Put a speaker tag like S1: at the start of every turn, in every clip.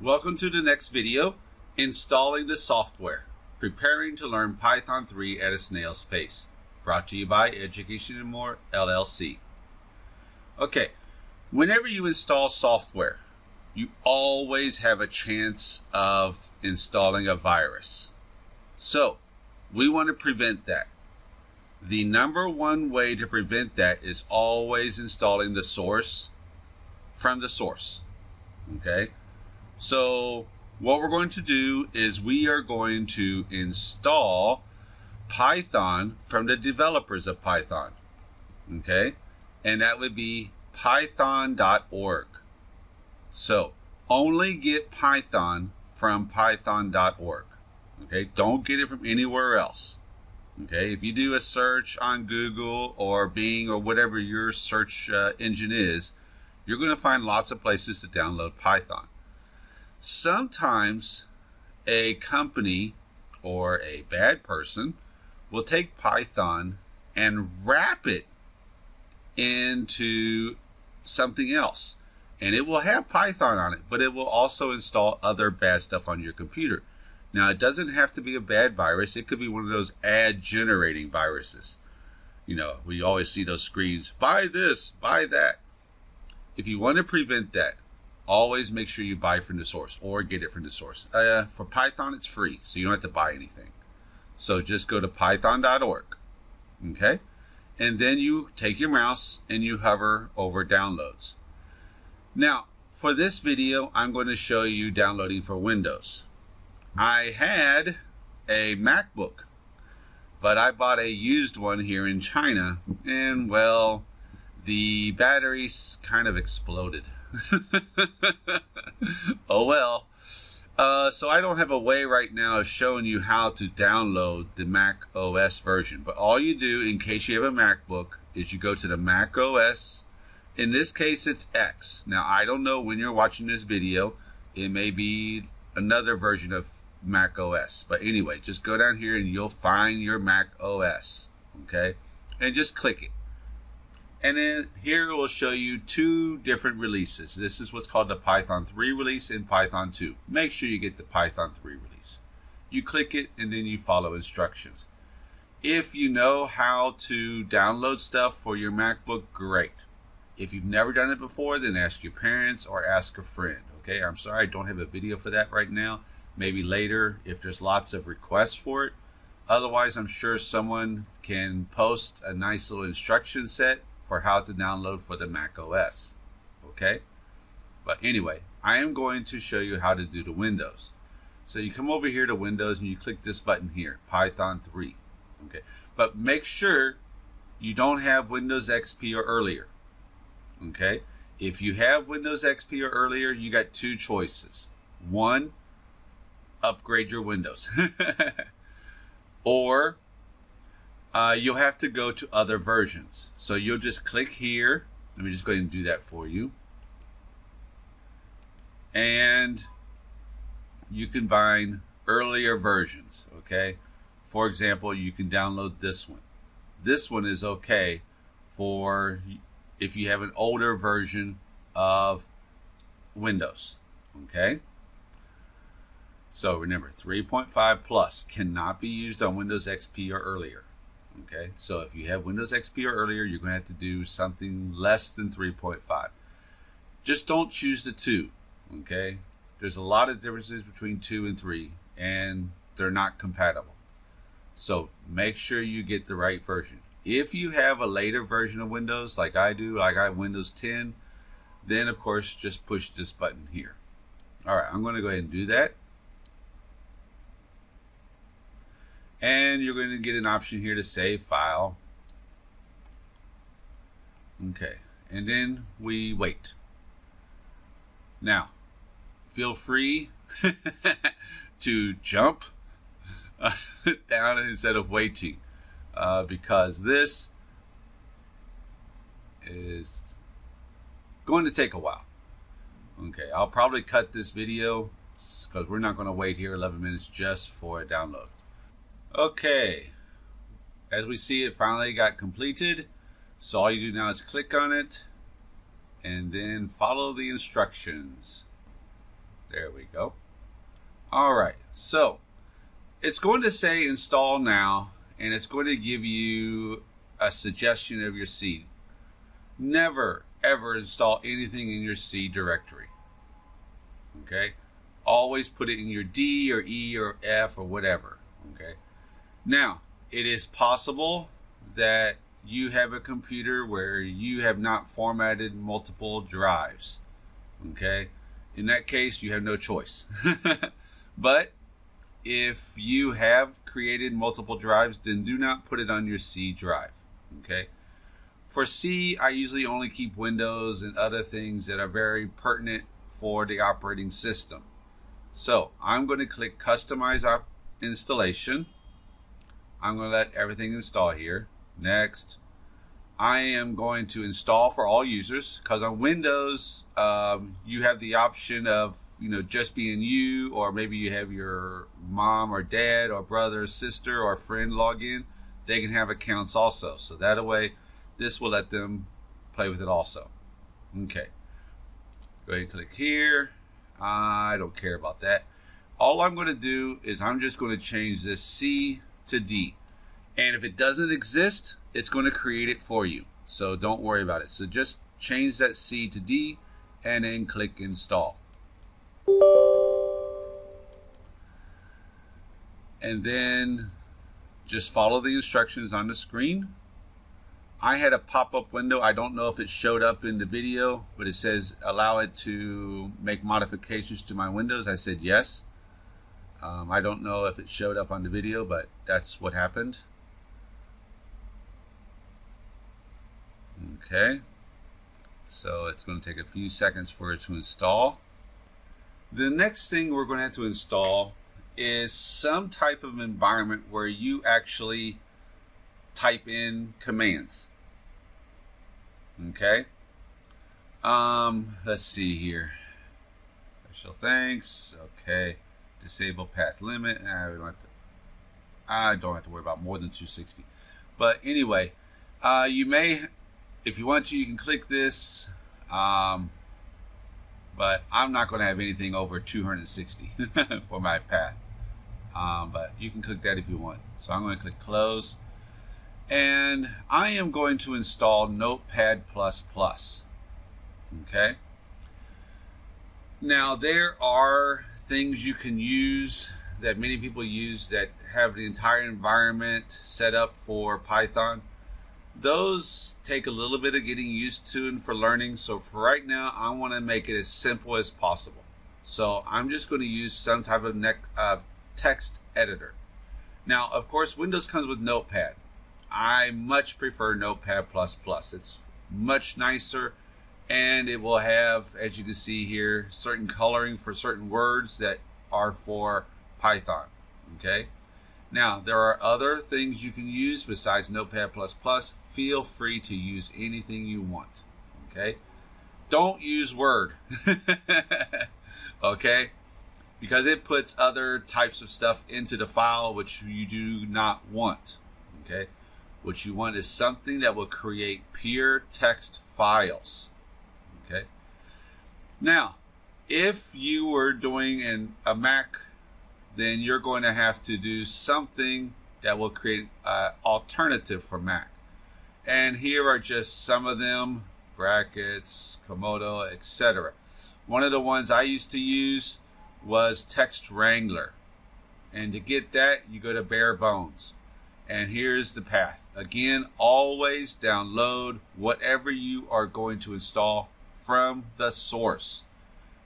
S1: Welcome to the next video, Installing the Software, Preparing to Learn Python 3 at a Snail's Pace, brought to you by Education and More, LLC. Okay, whenever you install software, you always have a chance of installing a virus. So, we want to prevent that. The number one way to prevent that is always installing the source from the source. Okay? So what we're going to do is we are going to install Python from the developers of Python. Okay? And that would be python.org. So only get Python from python.org. Okay? Don't get it from anywhere else. Okay? If you do a search on Google or Bing or whatever your search engine is, you're going to find lots of places to download Python. Sometimes a company or a bad person will take Python and wrap it into something else. And it will have Python on it, but it will also install other bad stuff on your computer. Now, it doesn't have to be a bad virus. It could be one of those ad generating viruses. You know, we always see those screens, buy this, buy that. If you want to prevent that, always make sure you buy from the source or get it from the source. For Python, it's free, so you don't have to buy anything. So just go to python.org, okay? And then you take your mouse and you hover over downloads. Now, for this video, I'm going to show you downloading for Windows. I had a MacBook, but I bought a used one here in China, and well, the batteries kind of exploded. Oh well. So I don't have a way right now of showing you how to download the Mac OS version. But all you do, in case you have a MacBook, is you go to the Mac OS. In this case, it's X. Now, I don't know when you're watching this video. It may be another version of Mac OS. But anyway, just go down here and you'll find your Mac OS. Okay? And just click it. And then here it will show you two different releases. This is what's called the Python 3 release and Python 2. Make sure you get the Python 3 release. You click it and then you follow instructions. If you know how to download stuff for your MacBook, great. If you've never done it before, then ask your parents or ask a friend. Okay, I'm sorry I don't have a video for that right now. Maybe later if there's lots of requests for it. Otherwise, I'm sure someone can post a nice little instruction set for how to download for the Mac OS. Okay? But anyway, I am going to show you how to do the Windows. So you come over here to Windows and you click this button here, Python 3. Okay? But make sure you don't have Windows XP or earlier. Okay? If you have Windows XP or earlier, you got two choices. One, upgrade your Windows. Or you'll have to go to other versions. So you'll just click here. Let me just go ahead and do that for you. And you can find earlier versions, okay? For example, you can download this one. This one is okay for if you have an older version of Windows, okay? So remember, 3.5 plus cannot be used on Windows XP or earlier. Okay, so if you have Windows XP or earlier, you're going to have to do something less than 3.5. Just don't choose the 2. Okay, there's a lot of differences between 2 and 3, and they're not compatible. So make sure you get the right version. If you have a later version of Windows, like I do, like I have Windows 10, then of course just push this button here. All right, I'm going to go ahead and do that. And you're going to get an option here to save file. Okay, and then we wait. Now, feel free to jump down instead of waiting, because this is going to take a while. Okay, I'll probably cut this video because we're not going to wait here 11 minutes just for a download. Okay, as we see, it finally got completed. So all you do now is click on it and then follow the instructions. There we go. All right, so it's going to say install now, and it's going to give you a suggestion of your C. Never, ever install anything in your C directory. Okay? Always put it in your D or E or F or whatever. Okay? Now, it is possible that you have a computer where you have not formatted multiple drives. Okay? In that case, you have no choice. But if you have created multiple drives, then do not put it on your C drive. Okay? For C, I usually only keep Windows and other things that are very pertinent for the operating system. So I'm going to click Customize Installation. I'm going to let everything install here. Next. I am going to install for all users, because on Windows you have the option of just being you, or maybe you have your mom or dad or brother or sister or friend log in. They can have accounts also, so that way this will let them play with it also. Okay, go ahead and click here. I don't care about that. All I'm going to do is I'm just going to change this C to D, and if it doesn't exist, it's going to create it for you, so don't worry about it. So just change that C to D and then click install. And then just follow the instructions on the screen. I had a pop-up window. I don't know if it showed up in the video, but it says allow it to make modifications to my Windows. I said yes. I don't know if it showed up on the video, but that's what happened. Okay, so it's going to take a few seconds for it to install. The next thing we're going to have to install is some type of environment where you actually type in commands. Okay, let's see here. Special thanks. Okay, disable path limit. I don't have to worry about more than 260. But anyway, you may, if you want to, you can click this, but I'm not going to have anything over 260 for my path. But you can click that if you want. So I'm going to click close, and I am going to install Notepad++. Okay. Now there are things you can use that many people use that have the entire environment set up for Python. Those take a little bit of getting used to and for learning. So for right now, I want to make it as simple as possible. So I'm just going to use some type of text editor. Now, of course, Windows comes with Notepad. I much prefer Notepad++. It's much nicer, and it will have, as you can see here, certain coloring for certain words that are for Python. Okay. Now, there are other things you can use besides Notepad++. Feel free to use anything you want. Okay? Don't use Word. Okay? Because it puts other types of stuff into the file which you do not want. Okay? What you want is something that will create pure text files. Okay? Now, if you were doing a Mac, then you're going to have to do something that will create an alternative for Mac. And here are just some of them: brackets, Komodo, etc. One of the ones I used to use was Text Wrangler. And to get that, you go to Bare Bones. And here's the path. Again, always download whatever you are going to install from the source.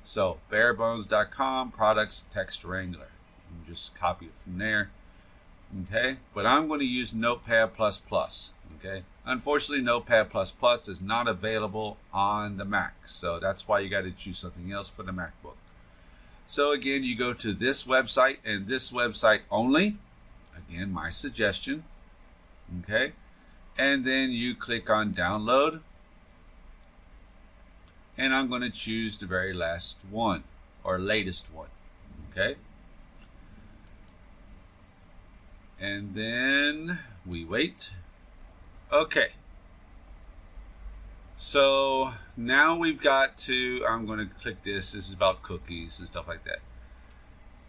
S1: So barebones.com, products, Text Wrangler. Just copy it from there. Okay, but I'm going to use Notepad++. Okay, unfortunately, Notepad++ is not available on the Mac, so that's why you got to choose something else for the MacBook. So again, you go to this website and this website only. Again, my suggestion. Okay, and then you click on download, and I'm going to choose the very last one, or latest one. Okay. And then we wait. Okay. So now we've got to, I'm going to click this. This is about cookies and stuff like that.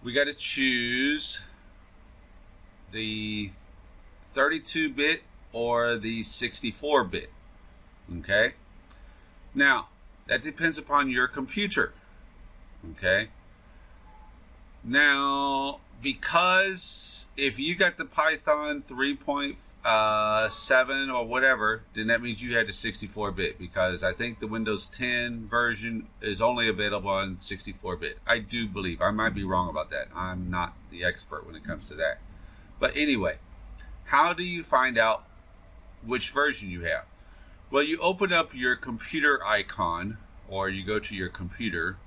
S1: We got to choose the 32-bit or the 64-bit. Okay. Now, that depends upon your computer. Okay. Now, because if you got the Python 3.7 or whatever, then that means you had the 64-bit, because I think the Windows 10 version is only available on 64-bit. I do believe. I might be wrong about that. I'm not the expert when it comes to that. But anyway, how do you find out which version you have? Well, you open up your computer icon, or you go to your computer,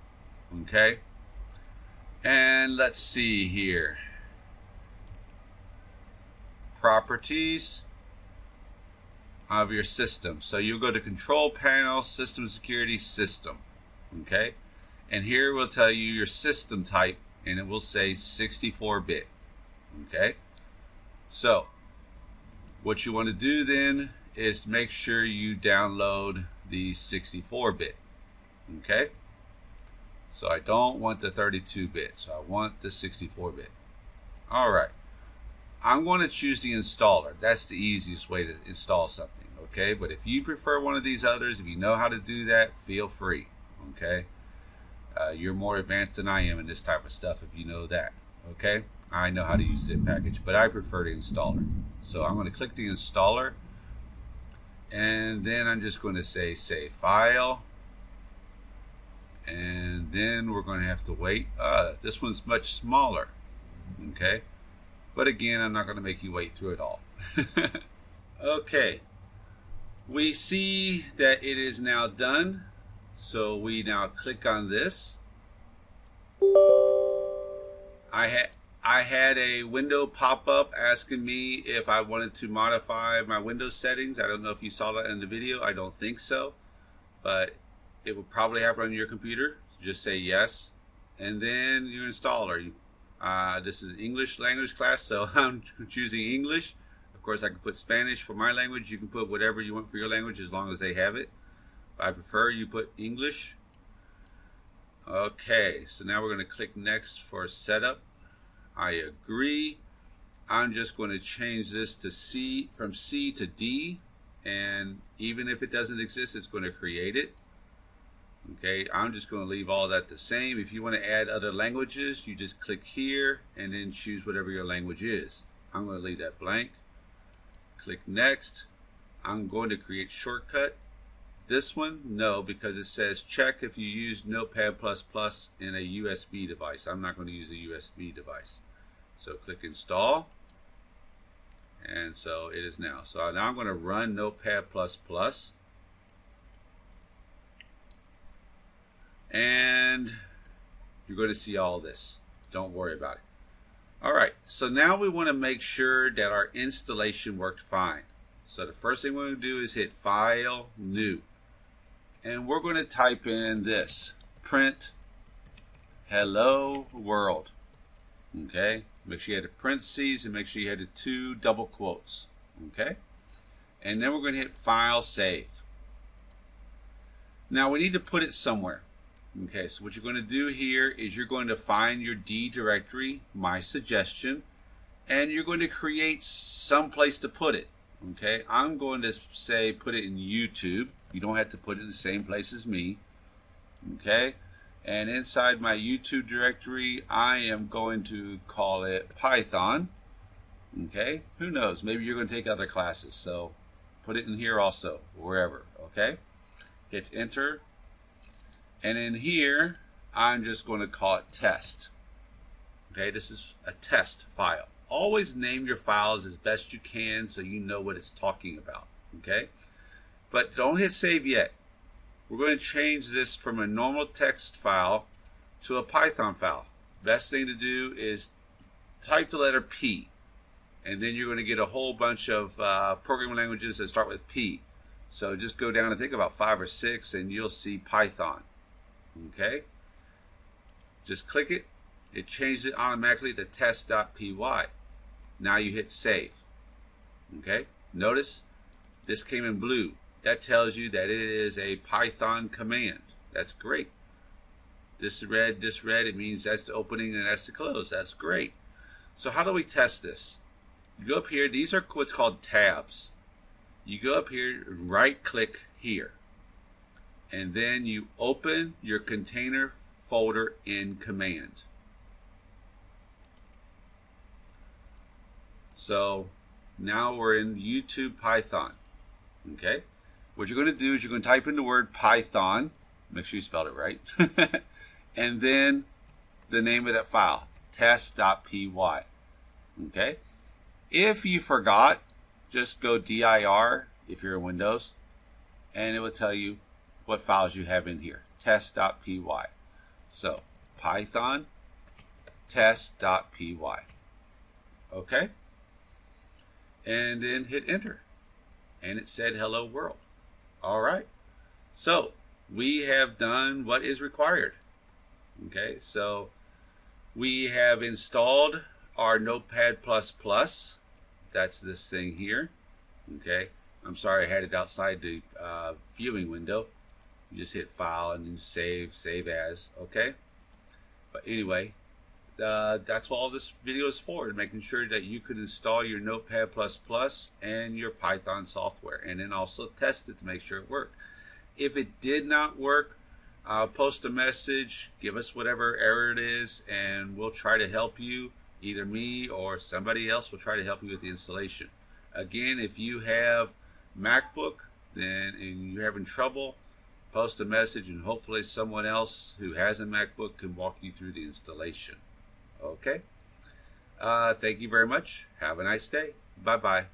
S1: okay? And let's see here. Properties of your system. So you go to Control Panel, System Security, System. Okay? And here we'll tell you your system type, and it will say 64-bit. Okay? So what you want to do then is make sure you download the 64-bit. Okay? So I don't want the 32-bit, so I want the 64-bit. All right. I'm going to choose the installer. That's the easiest way to install something, okay? But if you prefer one of these others, if you know how to do that, feel free, okay? You're more advanced than I am in this type of stuff if you know that, okay? I know how to use zip package, but I prefer the installer. So I'm going to click the installer, and then I'm just going to say save file. And then we're going to have to wait. This one's much smaller, okay? But again, I'm not going to make you wait through it all. Okay, we see that it is now done. So we now click on this. I had a window pop up asking me if I wanted to modify my Windows settings. I don't know if you saw that in the video. I don't think so, but it will probably happen on your computer. Just say yes, and then your installer. This is English language class, so I'm choosing English. Of course, I can put Spanish for my language. You can put whatever you want for your language as long as they have it. I prefer you put English. Okay, so now we're going to click next for setup. I agree. I'm just going to change this to C, from C to D, and even if it doesn't exist, it's going to create it. Okay, I'm just going to leave all that the same. If you want to add other languages, you just click here and then choose whatever your language is. I'm going to leave that blank. Click next. I'm going to create shortcut. This one, no, because it says check if you use Notepad++ in a USB device. I'm not going to use a USB device. So click install. And so it is now. So now I'm going to run Notepad++. And you're going to see all this. Don't worry about it. All right, so now we want to make sure that our installation worked fine. So the first thing we're going to do is hit File, New. And we're going to type in this, print hello world. Okay, make sure you had the parentheses and make sure you had the 2 double quotes. Okay, and then we're going to hit File, Save. Now we need to put it somewhere. Okay, so what you're going to do here is you're going to find your D directory, my suggestion, and you're going to create some place to put it. Okay, I'm going to say put it in YouTube. You don't have to put it in the same place as me. Okay, and inside my YouTube directory, I am going to call it Python. Okay, who knows? Maybe you're going to take other classes, so put it in here also, wherever. Okay, hit enter. And in here, I'm just going to call it test. Okay, this is a test file. Always name your files as best you can so you know what it's talking about. Okay, but don't hit save yet. We're going to change this from a normal text file to a Python file. Best thing to do is type the letter P, and then you're going to get a whole bunch of programming languages that start with P. So just go down and think about 5 or 6, and you'll see Python. Okay, just click it. It changed it automatically to test.py. Now you hit save. Okay, notice this came in blue. that tells you that it is a Python command. That's great. This red, it means that's the opening and that's the close. That's great. So how do we test this? You go up here. These are what's called tabs. You go up here, right click here, and then you open your container folder in command. So now we're in YouTube Python. Okay, what you're going to do is you're going to type in the word Python. Make sure you spelled it right. And then the name of that file, test.py. Okay, if you forgot, just go dir if you're in Windows, and it will tell you what files you have in here, test.py. So Python test.py. Okay, and then hit enter, and it said hello world. All right, so we have done what is required. Okay, so we have installed our Notepad++. That's this thing here. Okay, I'm sorry I had it outside the viewing window. You just hit file and then save as. Okay, but anyway, that's what all this video is for, making sure that you can install your Notepad++ and your Python software, and then also test it to make sure it worked. If it did not work, post a message, give us whatever error it is, and we'll try to help you. Either me or somebody else will try to help you with the installation. Again, if you have MacBook and you're having trouble, post a message, and hopefully someone else who has a MacBook can walk you through the installation. Okay? Thank you very much. Have a nice day. Bye-bye.